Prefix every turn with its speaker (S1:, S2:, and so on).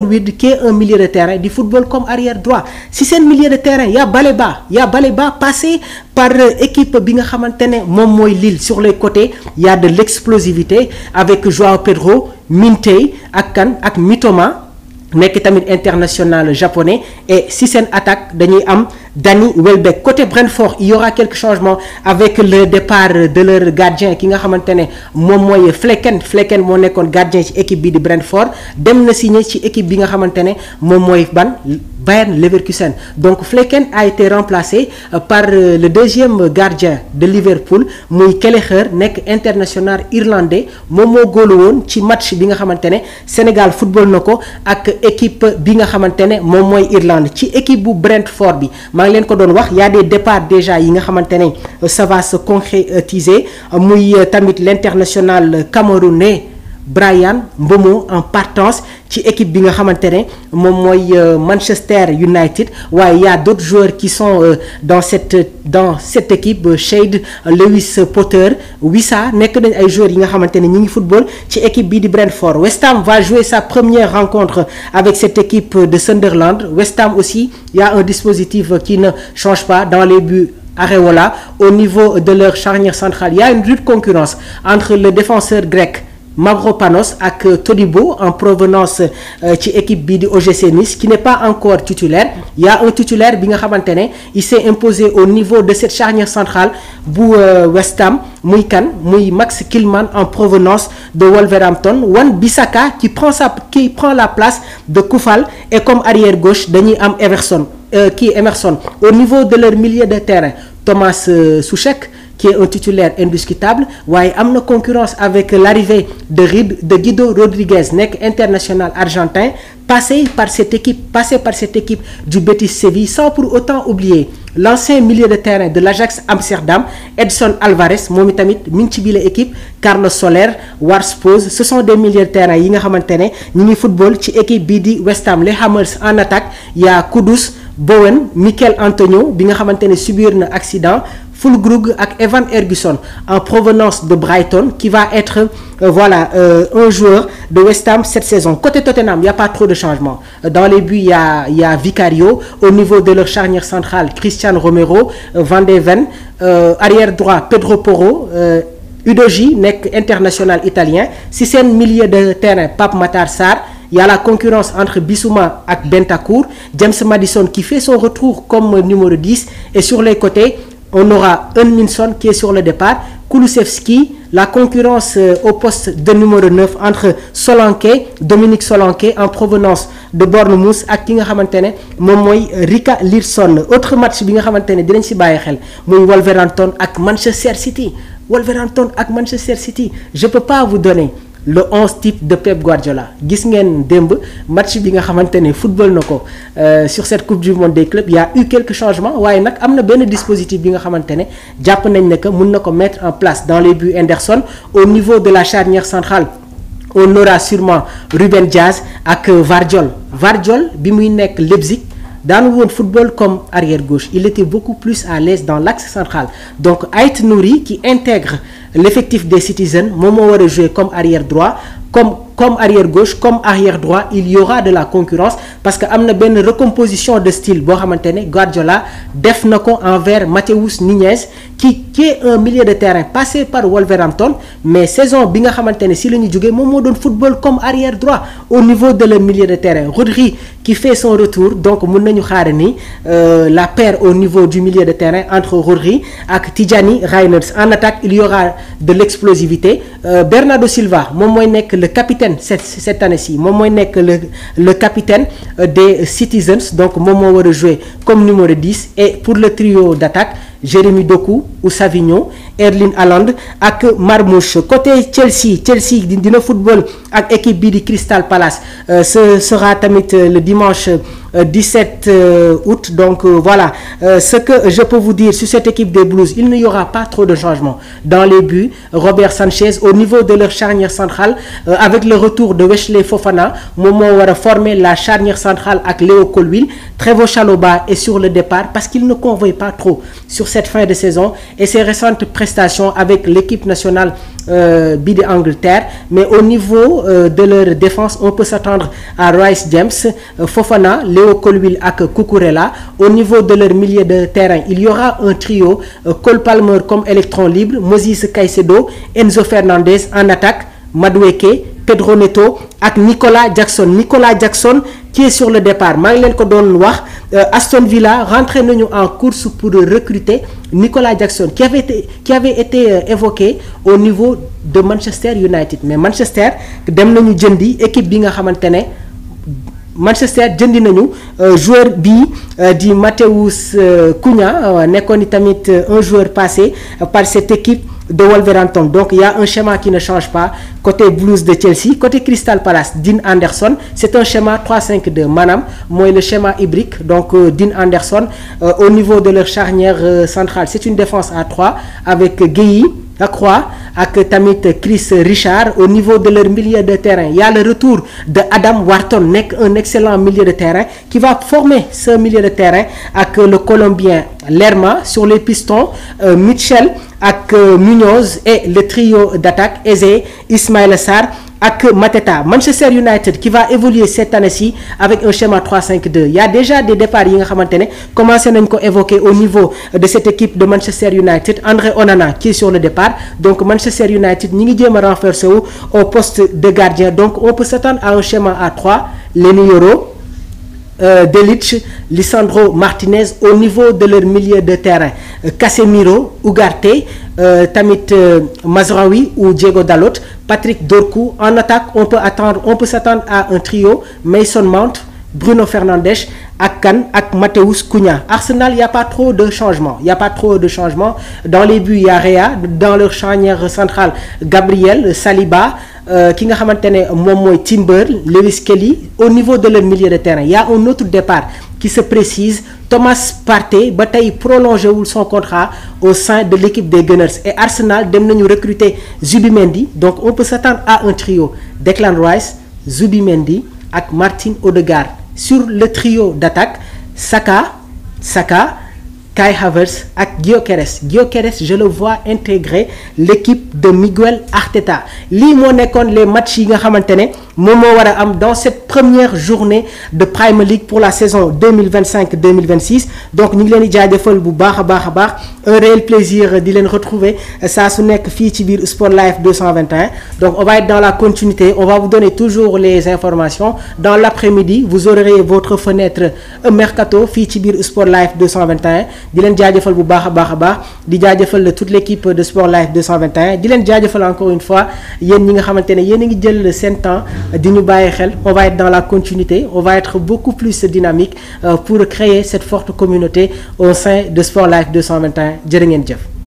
S1: Wade qui est un milieu de terrain du football comme arrière droit si c'est un milieu de terrain y a Baleba passé par équipe bi nga xamantene mom moy Lille sur les côtés y a de l'explosivité avec Joao Pedro, Mintei ak kan ak Mitoma nek tamit international japonais et si c'est une attaque dañuy am Danny Welbeck. Côté Brentford, il y aura quelques changements avec le départ de leur gardien qui nga xamantene mom moy Flecken mo nekkoon gardien ci équipe bi di Brentford dem na signé ci équipe bi nga xamantene mom moy Bayern Leverkusen. Donc Flecken a été remplacé par le deuxième gardien de Liverpool muy Kelleher nek international irlandais mom mo góolu woon ci match bi nga xamantene Sénégal football nako ak équipe bi nga xamantene mom moy Irlande ci équipe bu Brentford bi. Il y a des départs déjà yi nga xamantene ça va se concrétiser muy tamit l'international camerounais Brian Mbomo en partance ci équipe bi nga xamantene mom moy Manchester United. Il y a d'autres joueurs qui sont dans cette équipe Shade Lewis Potter Wissa nek nañ ay joueurs yi nga xamantene ñi ngi football ci équipe bi di Brentford. West Ham va jouer sa première rencontre avec cette équipe de Sunderland. West Ham aussi, il y a un dispositif qui ne change pas dans les buts. Areola, au niveau de leur charnière centrale, il y a une rude concurrence entre le défenseur grec Mavropanos ak Todibo en provenance ci équipe bi di OGC Nice qui n'est pas encore titulaire. Il y a un titulaire bi nga xamantene il s'est imposé au niveau de cette charnière centrale bu West Ham muy Max Kilman en provenance de Wolverhampton. Wan-Bissaka qui prend la place de Koufal et comme arrière gauche dañuy am Emerson au niveau de leur milieu de terrain Thomas Soucek qui est un titulaire indiscutable. Ouais, am na concurrence avec l'arrivée de Guido Rodriguez, international argentin, passé par cette équipe du Betis Séville, sans pour autant oublier l'ancien milieu de terrain de l'Ajax Amsterdam, Edson Alvarez, moom tamit mi ngi ci bile équipe, Carlos Soler, Warspose. Ce sont des milieux de terrain yi nga xamantene ñi ngi football ci équipe bi di West Ham. Les Hammers en attaque, il y a Kudus, Bowen, Mikel Antonio bi nga xamantene subir na accident, Fulkrug ak Evan Ferguson en provenance de Brighton qui va être un joueur de West Ham cette saison. Côté Tottenham, il n'y a pas trop de changements. Dans les buts, il y a Vicario. Au niveau de leur charnière centrale, Christian Romero, Van de Ven, arrière droit, Pedro Porro, Udogie, international italien. Si c'est un milieu de terrain, Pape Matar Sarr. Il y a la concurrence entre Bissouma et Bentancur, James Maddison qui fait son retour comme numéro 10 et sur les côtés, on aura Minson qui est sur le départ, Kulusevski, la concurrence au poste de numéro 9 entre Dominique Solanke en provenance de Bournemouth ak ki nga xamantene mom moy Rika Learson. Autre match bi nga xamantene dinañ ci baye xel moy Wolverhampton ak Manchester City. Je peux pas vous donner le 11 type de Pep Guardiola. Gis ngeen demb match bi nga xamantene football nako sur cette coupe du monde des clubs, il y a eu quelques changements waye nak amna ben dispositif bi nga xamantene japp nañ ne que mën nako mettre en place dans les buts. Henderson au niveau de la charnière centrale. On aura sûrement Ruben Diaz ak Vardiol bi muy nek Leipzig. Dans le football comme arrière gauche, il était beaucoup plus à l'aise dans l'axe central. Donc Ait Nouri qui intègre l'effectif des Citizens, Momo va jouer comme arrière droit, comme arrière gauche, comme arrière droit, il y aura de la concurrence parce qu'il y a une recomposition de style. Guardiola def nako envers Matheus Nunes qui est un milieu de terrain passé par Wolverhampton, mais saison bi nga xamantene si lañu joggé mom mo don football comme arrière droit au niveau de le milieu de terrain. Rodri qui fait son retour, donc mën nañu xaar ni la paire au niveau du milieu de terrain entre Rodri et Tidjani Reynolds. En attaque, il y aura de l'explosivité. Bernardo Silva, mom moy nek le capitaine cette année-ci, mom moy nek le capitaine des Citizens, donc mom mo wara jouer comme numéro 10. Et pour le trio d'attaque, Jérémy Doku ou Savigno, Erling Haaland ak Marmouche. Côté Chelsea dina football avec équipe bi di Crystal Palace. Ce sera tamit le dimanche 17 août. Donc voilà ce que je peux vous dire sur cette équipe des Blues. Il n'y aura pas trop de changements dans les buts. Robert Sanchez au niveau de leur charnière centrale avec le retour de Wesley Fofana, Momo va former la charnière centrale avec Léo Colwill. Trevoh Chalobah est sur le départ parce qu'il ne convainc pas trop sur cette fin de saison et ses récentes prestations avec l'équipe nationale bi di Angleterre, mais au niveau de leur défense on peut s'attendre à Reece James, Fofana, Léo Colwill ak Cucurella. Au niveau de leur milieu de terrain il y aura un trio, Cole Palmer comme électron libre, Moses Caicedo, Enzo Fernandez en attaque, Madueke, Pedro Neto ak Nicolas Jackson qui est sur le départ. maa ngi leen ko doon wax, Aston Villa rentré nañu en course pour recruter Nicolas Jackson qui avait été évoqué au niveau de Manchester United, mais Manchester dem nañu jëndi équipe bi nga xamante ne Manchester jëndi nañu joueur bii di Matheus Cunha, nekkoon tamit un joueur passé par cette équipe de Wolverhampton. Donc il y a un schéma qui ne change pas côté Blues de Chelsea. Côté Crystal Palace, Dean Anderson, c'est un schéma 3-5-2 maanaam mooy le schéma hybride. Donc Dean Anderson, au niveau de leur charnière centrale c'est une défense à 3 avec Gueye Lacroix ak tamit Chris Richard. Au niveau de leur milieu de terrain il y a le retour de Adam Wharton, nekk un excellent milieu de terrain qui va former ce milieu de terrain ak le Colombien Lerma. Sur les pistons, Mitchell ak Munoz et le trio d'attaque Eze, Ismaïla Sarr ak Mateta. Manchester United qui va évoluer cette année-ci avec un schéma 3-5-2. Il y a déjà des départs yi nga xamante ne commencé nañ ko évoquer au niveau de cette équipe de Manchester United. André Onana qui est sur le départ. Donc Manchester United ñi ngi jéem a renforcer wu au poste de gardien. Donc on peut s'attendre à un schéma à 3, Leny Yoro, Delic, Lisandro Martinez. Au niveau de leur milieu de terrain, Casemiro, Ugarte, tamit Mazraoui ou Diego Dalot, Patrick Dorkou. En attaque on peut s'attendre à un trio, Mason Mount, Bruno Fernandes ak kan ak Matheus Cunha. Arsenal il y a pas trop de changements dans les buts. Il y a Rea, dans leur charnière centrale Gabriel Saliba, ki nga xamante ne moom mooy Timber, Lewis Kelly. Au niveau de leur milieu de terrain il y a un autre départ qui se précise, Thomas Partey ba tey prolongé wul son contrat au sein de l'équipe des Gunners. Et Arsenal dem nañu recruter Zubimendi. Donc on peut s'attendre à un trio, Declan Rice, Zubimendi ak Martin Odegaard. Sur le trio d'attaque, Saka, Kai Havertz ak Gyökeres. Je le vois intégrer l'équipe de Miguel Arteta. lii moo nekkoon les matchs yi nga xamante ne moom moo war a am dans cette première journée de Premier League pour la saison 2025-2026. Donc ñu ngi leen di jaajëfal bu baax a baax. Un réel plaisir di leen retrouver saa su nekk fii ci biir Sport Life 221. Donc on va être dans la continuité, on va vous donner toujours les informations. Dans l'après-midi vous aurez votre fenêtre mercato fii ci biir Sport Life 221. di leen jaajëfal bu baax a baax di jaajëfal toute l'équipe de Sport Life 221. di leen jaajëfal encore une fois yéen ñi nga xamante ne yéen a ngi jël seen temps di ñu bàyyi xel. On va être dans la continuité, on va être beaucoup plus dynamique pour créer cette forte communauté au sein de Sport Life 221. jërë ngeen jëf.